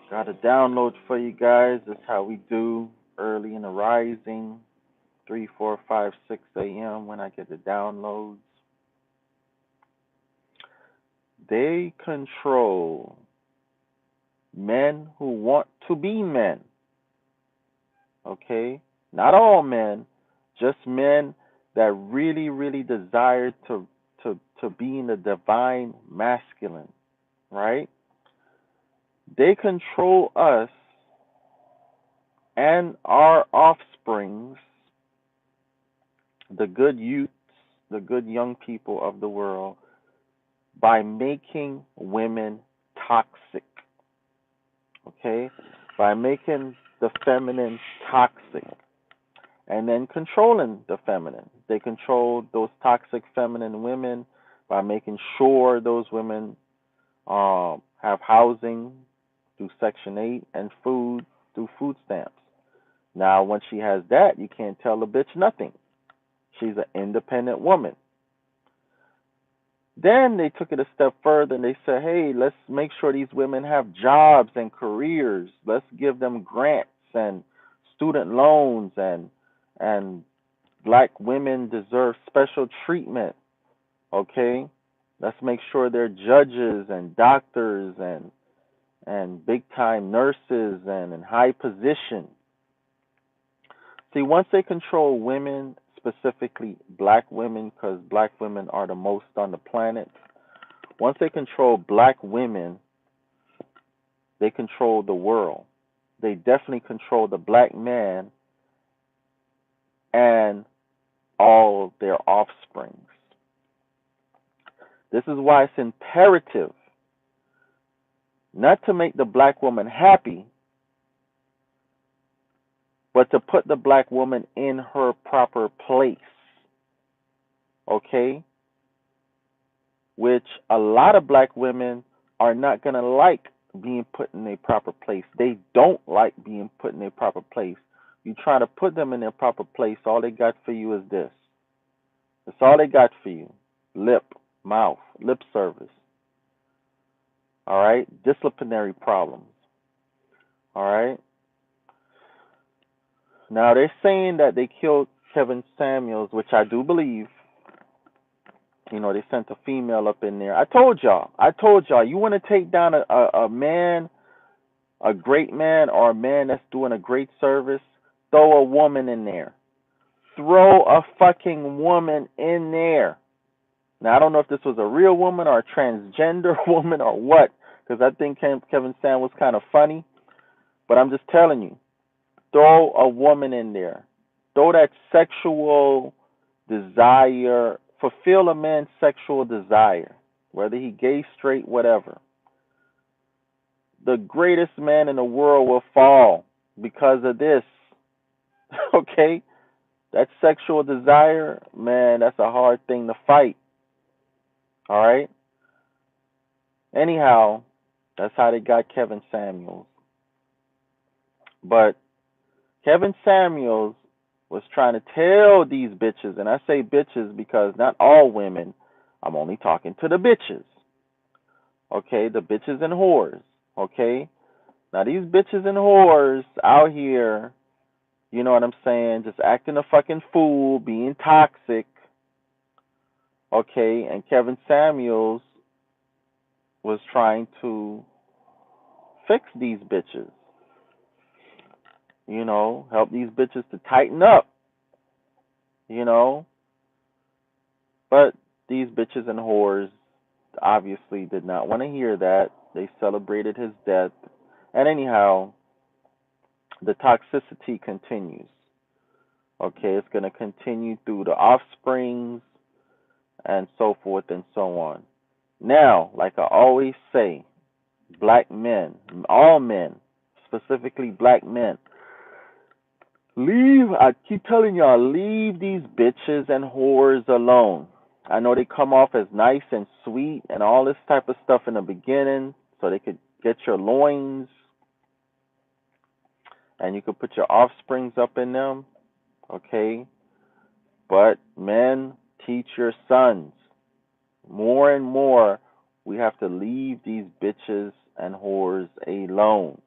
Got a download for you guys. That's how we do early in the rising, 3, 4, 5, 6 a.m. when I get the downloads. They control men who want to be men. Okay? Not all men, just men that really, really desire to be in the divine masculine, right? They control us and our offsprings, the good youths, the good young people of the world, by making women toxic. Okay? By making the feminine toxic and then controlling the feminine. They control those toxic feminine women by making sure those women have housing through Section 8 and food through food stamps. Now, once she has that, you can't tell the bitch nothing. She's an independent woman. Then they took it a step further and they said, hey, let's make sure these women have jobs and careers. Let's give them grants and student loans, and black women deserve special treatment. Okay? Let's make sure they're judges and doctors and big time nurses and in high position. See, once they control women, specifically black women, because black women are the most on the planet, once they control black women, they control the world. They definitely control the black man and all their offsprings. This is why it's imperative not to make the black woman happy, but to put the black woman in her proper place. Okay? Which a lot of black women are not going to like being put in a proper place. They don't like being put in a proper place. You try to put them in their proper place, all they got for you is this. That's all they got for you. Mouth, lip service. All right? Disciplinary problems. All right? Now, they're saying that they killed Kevin Samuels, which I do believe. You know, they sent a female up in there. I told y'all, you want to take down a man, a great man, or a man that's doing a great service, throw a woman in there. Throw a fucking woman in there. Now, I don't know if this was a real woman or a transgender woman or what, because I think Kevin Sam was kind of funny. But I'm just telling you, throw a woman in there. Throw that sexual desire, fulfill a man's sexual desire, whether he gay, straight, whatever. The greatest man in the world will fall because of this. Okay? That sexual desire, man, that's a hard thing to fight. All right? Anyhow, that's how they got Kevin Samuels. But Kevin Samuels was trying to tell these bitches, and I say bitches because not all women, I'm only talking to the bitches. Okay, the bitches and whores. Okay? Now these bitches and whores out here, you know what I'm saying, just acting a fucking fool, being toxic. Okay, and Kevin Samuels was trying to fix these bitches. You know, help these bitches to tighten up. You know, but these bitches and whores obviously did not want to hear that. They celebrated his death. And anyhow, the toxicity continues. Okay, it's going to continue through the offsprings and so forth and so on. Now, like I always say, black men, all men, specifically black men, I keep telling y'all, leave these bitches and whores alone. I know they come off as nice and sweet and all this type of stuff in the beginning so they could get your loins and you could put your offsprings up in them, okay? But men, teach your sons. More and more, we have to leave these bitches and whores alone.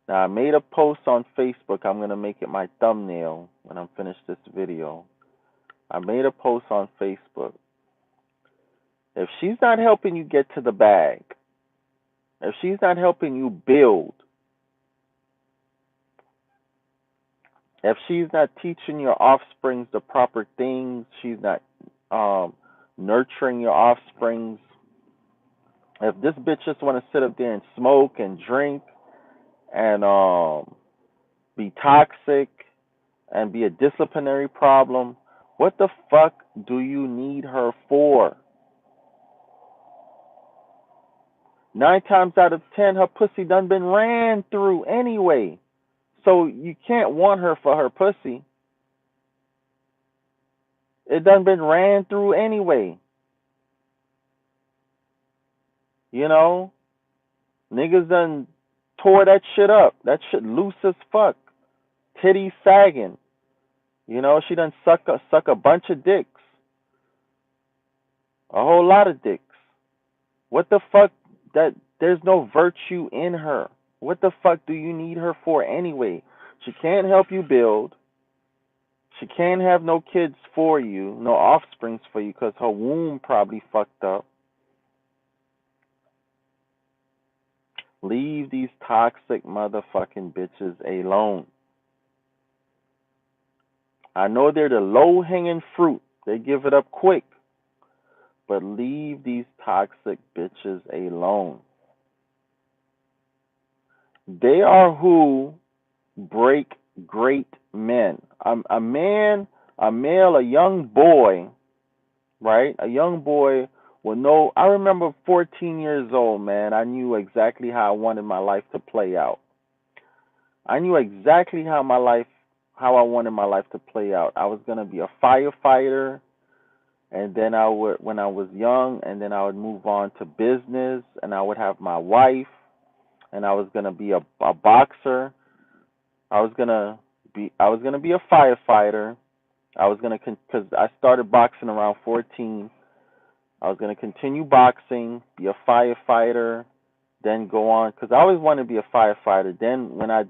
Now, I made a post on Facebook. I'm going to make it my thumbnail when I'm finished this video. I made a post on Facebook. If she's not helping you get to the bag, if she's not helping you build, if she's not teaching your offsprings the proper things, she's not nurturing your offsprings, if this bitch just want to sit up there and smoke and drink and be toxic and be a disciplinary problem, what the fuck do you need her for? 9 times out of 10, her pussy done been ran through anyway. So you can't want her for her pussy. It done been ran through anyway. You know? Niggas done tore that shit up. That shit loose as fuck. Titties sagging. You know, she done suck a bunch of dicks. A whole lot of dicks. What the fuck? That there's no virtue in her. What the fuck do you need her for anyway? She can't help you build. She can't have no kids for you, no offsprings for you, because her womb probably fucked up. Leave these toxic motherfucking bitches alone. I know they're the low-hanging fruit. They give it up quick. But leave these toxic bitches alone. They are who break great men. A man, a male, a young boy, right? A young boy will know. I remember 14 years old, man. I knew exactly how I wanted my life to play out. I knew exactly how I wanted my life to play out. I was gonna be a firefighter, and then I would, when I was young, and then I would move on to business, and I would have my wife, and I was gonna be a boxer. I was gonna be a firefighter. I was gonna, because I started boxing around 14. I was gonna continue boxing, be a firefighter, then go on, because I always wanted to be a firefighter. Then when I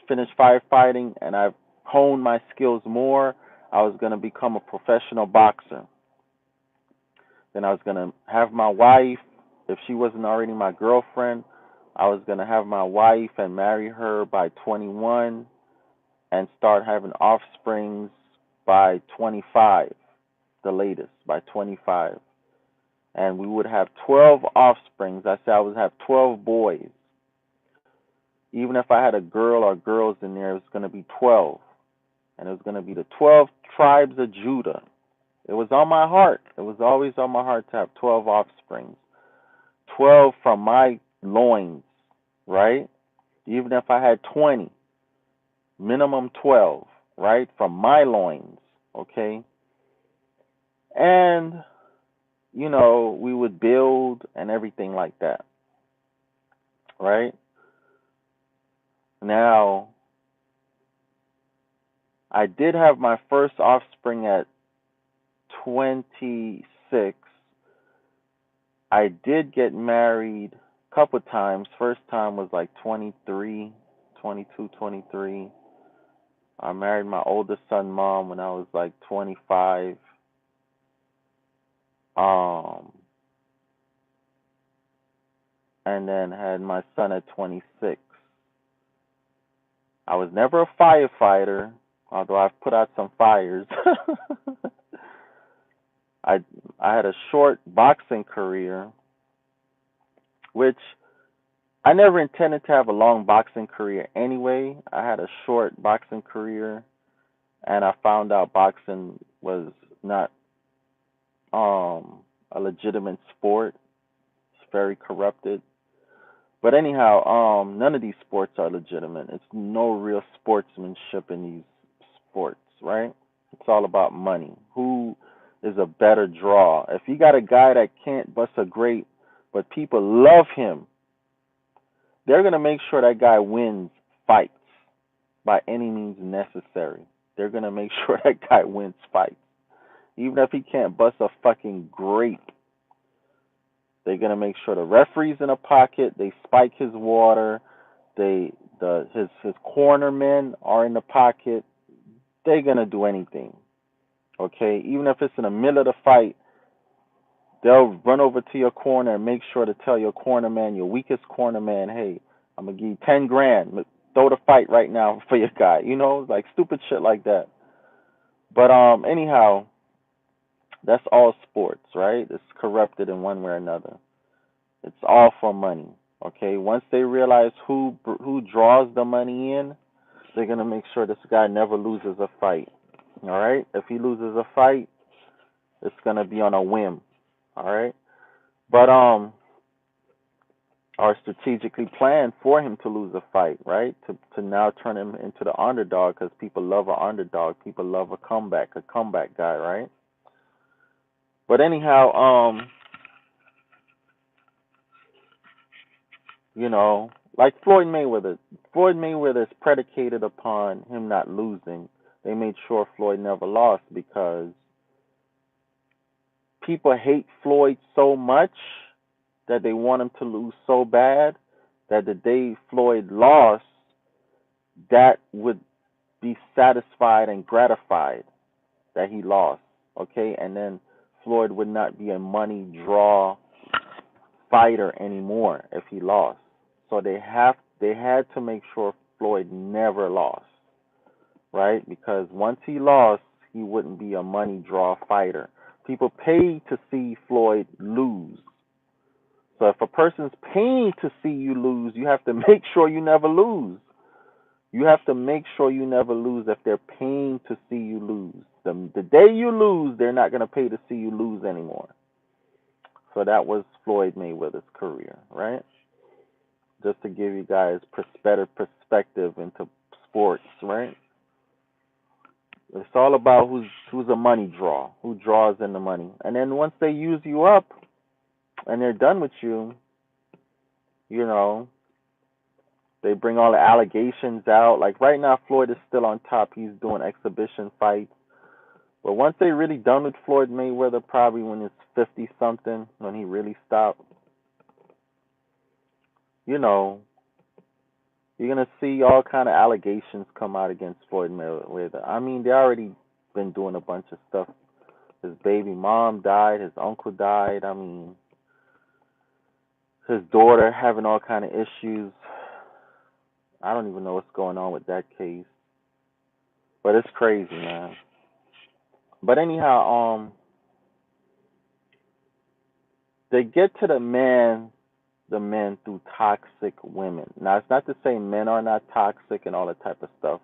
finished firefighting and I honed my skills more, I was gonna become a professional boxer. Then I was gonna have my wife. If she wasn't already my girlfriend, I was gonna have my wife and marry her by 21 and start having offsprings by 25, the latest, by 25. And we would have 12 offsprings. I said I would have 12 boys. Even if I had a girl or girls in there, it was going to be 12. And it was going to be the 12 tribes of Judah. It was on my heart. It was always on my heart to have 12 offsprings. 12 from my loins, right? Even if I had 20, minimum 12, right? From my loins, okay? And, you know, we would build and everything like that, right? Now, I did have my first offspring at 26. I did get married a couple of times. First time was like 23, 22, 23. I married my oldest son mom when I was like 25. And then had my son at 26. I was never a firefighter, although I've put out some fires. I had a short boxing career, which I never intended to have a long boxing career anyway. I had a short boxing career, and I found out boxing was not a legitimate sport. It's very corrupted. But anyhow, none of these sports are legitimate. It's no real sportsmanship in these sports, right? It's all about money. Who is a better draw? If you got a guy that can't bust a grape, but people love him, they're going to make sure that guy wins fights by any means necessary. They're going to make sure that guy wins fights. Even if he can't bust a fucking grape, they're going to make sure the referee's in a pocket, they spike his water, the his corner men are in the pocket. They're gonna do anything. Okay, even if it's in the middle of the fight, they'll run over to your corner and make sure to tell your corner man, your weakest corner man, hey, I'm gonna give you 10 grand. Throw the fight right now for your guy. You know, like stupid shit like that. But anyhow, that's all sports, right? It's corrupted in one way or another. It's all for money. Okay, once they realize who draws the money in, they're gonna make sure this guy never loses a fight. All right, if he loses a fight, it's gonna be on a whim. All right, but are strategically planned for him to lose a fight, right? To now turn him into the underdog because people love an underdog. People love a comeback guy, right? But anyhow, you know, like Floyd Mayweather. Floyd Mayweather is predicated upon him not losing. They made sure Floyd never lost because people hate Floyd so much that they want him to lose so bad that the day Floyd lost, that would be satisfied and gratified that he lost. Okay, and then Floyd would not be a money draw fighter anymore if he lost. So they had to make sure Floyd never lost, right? Because once he lost, he wouldn't be a money draw fighter. People pay to see Floyd lose. So if a person's paying to see you lose, you have to make sure you never lose. You have to make sure you never lose if they're paying to see you lose. The day you lose, they're not going to pay to see you lose anymore. So that was Floyd Mayweather's career, right? Just to give you guys better perspective into sports, right? It's all about who's a money draw, who draws in the money. And then once they use you up and they're done with you, you know, they bring all the allegations out. Like right now, Floyd is still on top. He's doing exhibition fights. But once they really done with Floyd Mayweather, probably when it's 50 something, when he really stopped, you know, you're gonna see all kind of allegations come out against Floyd Mayweather. I mean, they already been doing a bunch of stuff. His baby mom died. His uncle died. I mean, his daughter having all kind of issues. I don't even know what's going on with that case, but it's crazy, man. But anyhow, they get to the men through toxic women. Now, it's not to say men are not toxic and all that type of stuff,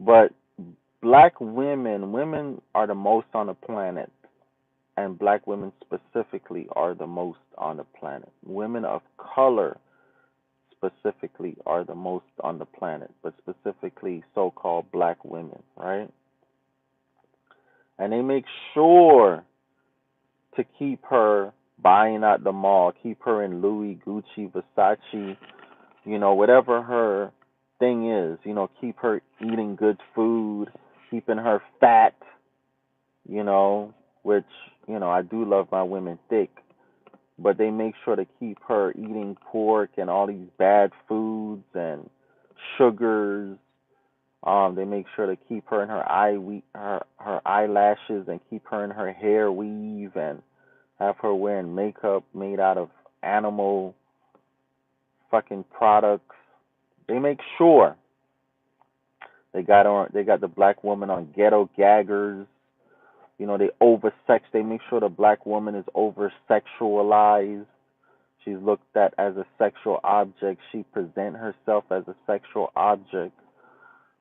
but black women are the most on the planet, and black women specifically are the most on the planet. Women of color specifically are the most on the planet, but specifically so-called black women, right? And they make sure to keep her buying at the mall, keep her in Louis, Gucci, Versace, you know, whatever her thing is, you know, keep her eating good food, keeping her fat, you know, which, you know, I do love my women thick, but they make sure to keep her eating pork and all these bad foods and sugars. They make sure to keep her in her eyelashes and keep her in her hair weave and have her wearing makeup made out of animal fucking products. They make sure they got the black woman on ghetto gaggers. You know, they oversex. They make sure the black woman is over sexualized. She's looked at as a sexual object. She present herself as a sexual object.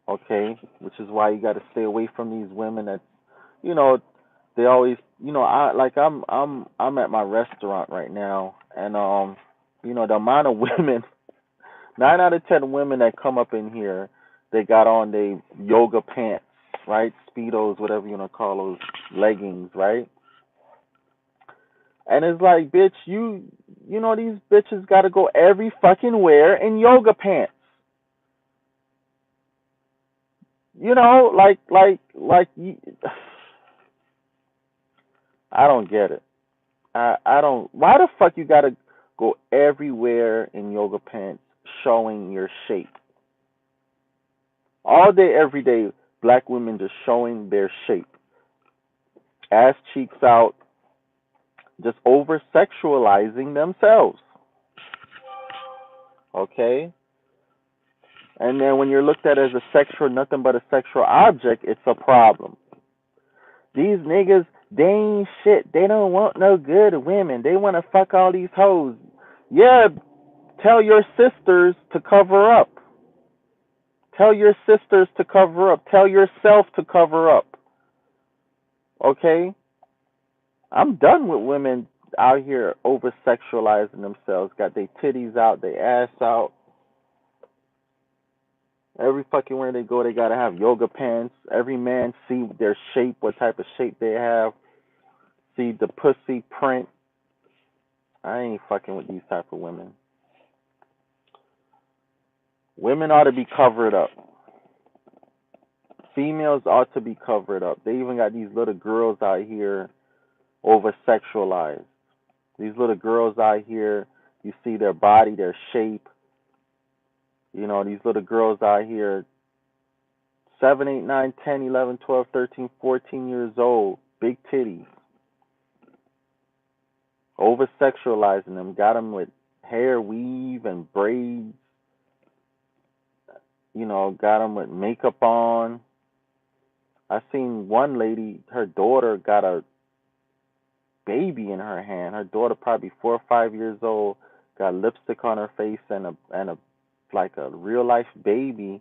Okay, which is why you got to stay away from these women that, you know, they always, you know, I'm at my restaurant right now, and you know, the amount of women, 9 out of 10 women that come up in here, they got on they yoga pants, right, speedos, whatever you want to call those, leggings, right, and it's like, bitch, you know, these bitches got to go every fucking where in yoga pants. You know, like you, I don't get it. I don't. Why the fuck you gotta go everywhere in yoga pants, showing your shape? All day, every day, black women just showing their shape, ass cheeks out, just over sexualizing themselves. Okay? And then when you're looked at as a sexual, nothing but a sexual object, it's a problem. These niggas, they ain't shit. They don't want no good women. They want to fuck all these hoes. Yeah, tell your sisters to cover up. Tell your sisters to cover up. Tell yourself to cover up. Okay? I'm done with women out here over sexualizing themselves. Got their titties out, their ass out. Every fucking where they go, they gotta have yoga pants. Every man see their shape, what type of shape they have. See the pussy print. I ain't fucking with these type of women. Women ought to be covered up. Females ought to be covered up. They even got these little girls out here over sexualized. These little girls out here, you see their body, their shape. You know, these little girls out here, 7, 8, 9, 10, 11, 12, 13, 14 years old, big titties. Over sexualizing them, got them with hair weave and braids. You know, got them with makeup on. I seen one lady, her daughter got a baby in her hand. Her daughter probably 4 or 5 years old, got lipstick on her face and a like a real life baby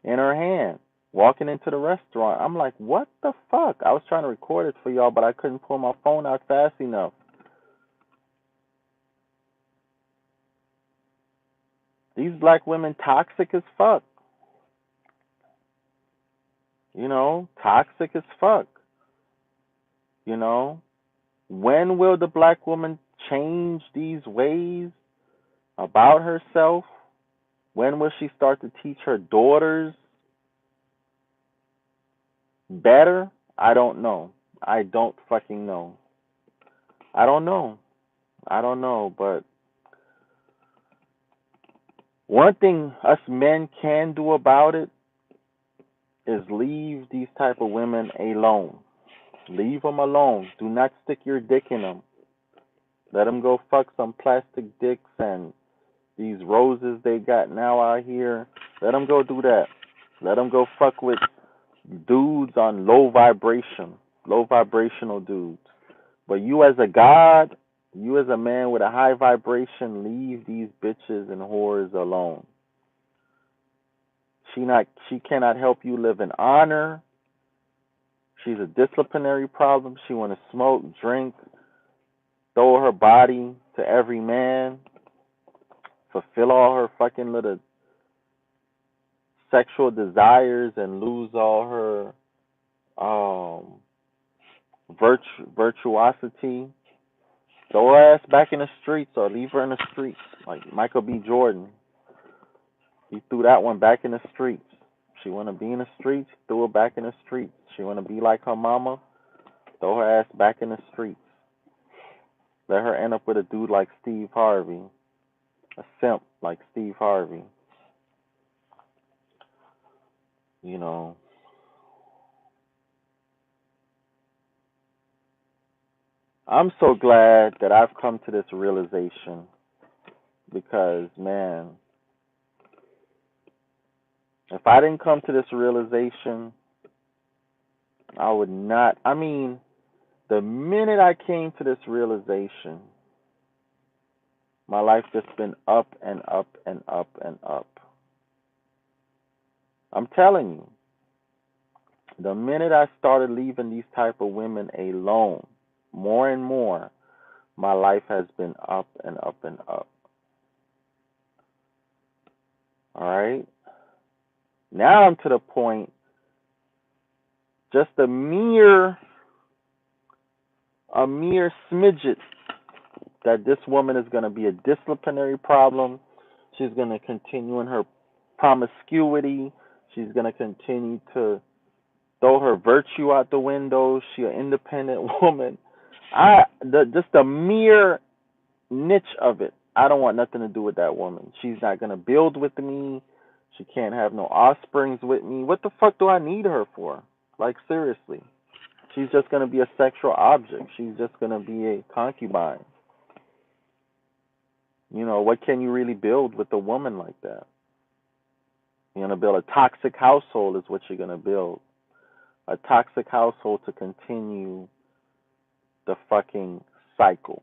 in her hand, walking into the restaurant. I'm like, what the fuck? I was trying to record it for y'all, but I couldn't pull my phone out fast enough. These black women toxic as fuck. You know, toxic as fuck. You know, when will the black woman change these ways about herself? When will she start to teach her daughters better? I don't know. I don't fucking know. I don't know. I don't know, but one thing us men can do about it is leave these type of women alone. Leave them alone. Do not stick your dick in them. Let them go fuck some plastic dicks and these roses they got now out here. Let them go do that. Let them go fuck with dudes on low vibration, low vibrational dudes. But you as a god, you as a man with a high vibration, leave these bitches and whores alone. She cannot help you live in honor. She's a disciplinary problem. She want to smoke, drink, throw her body to every man, fulfill all her fucking little sexual desires, and lose all her virtuosity. Throw her ass back in the streets or leave her in the streets, like Michael B. Jordan. He threw that one back in the streets. She want to be in the streets, threw her back in the streets. She want to be like her mama, throw her ass back in the streets. Let her end up with a dude like Steve Harvey, a simp like Steve Harvey. You know, I'm so glad that I've come to this realization because, man, if I didn't come to this realization, I would not. I mean, the minute I came to this realization, my life just been up and up and up and up. I'm telling you, the minute I started leaving these type of women alone, more and more, my life has been up and up and up. All right? Now I'm to the point, just a mere smidget that this woman is going to be a disciplinary problem. She's going to continue in her promiscuity. She's going to continue to throw her virtue out the window. She's an independent woman. Just a mere niche of it. I don't want nothing to do with that woman. She's not going to build with me. She can't have no offsprings with me. What the fuck do I need her for? Like, seriously. She's just going to be a sexual object. She's just going to be a concubine. You know, what can you really build with a woman like that? You're going to build a toxic household, is what you're going to build. A toxic household to continue the fucking cycle.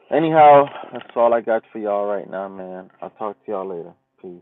Anyhow, that's all I got for y'all right now, man. I'll talk to y'all later. Peace.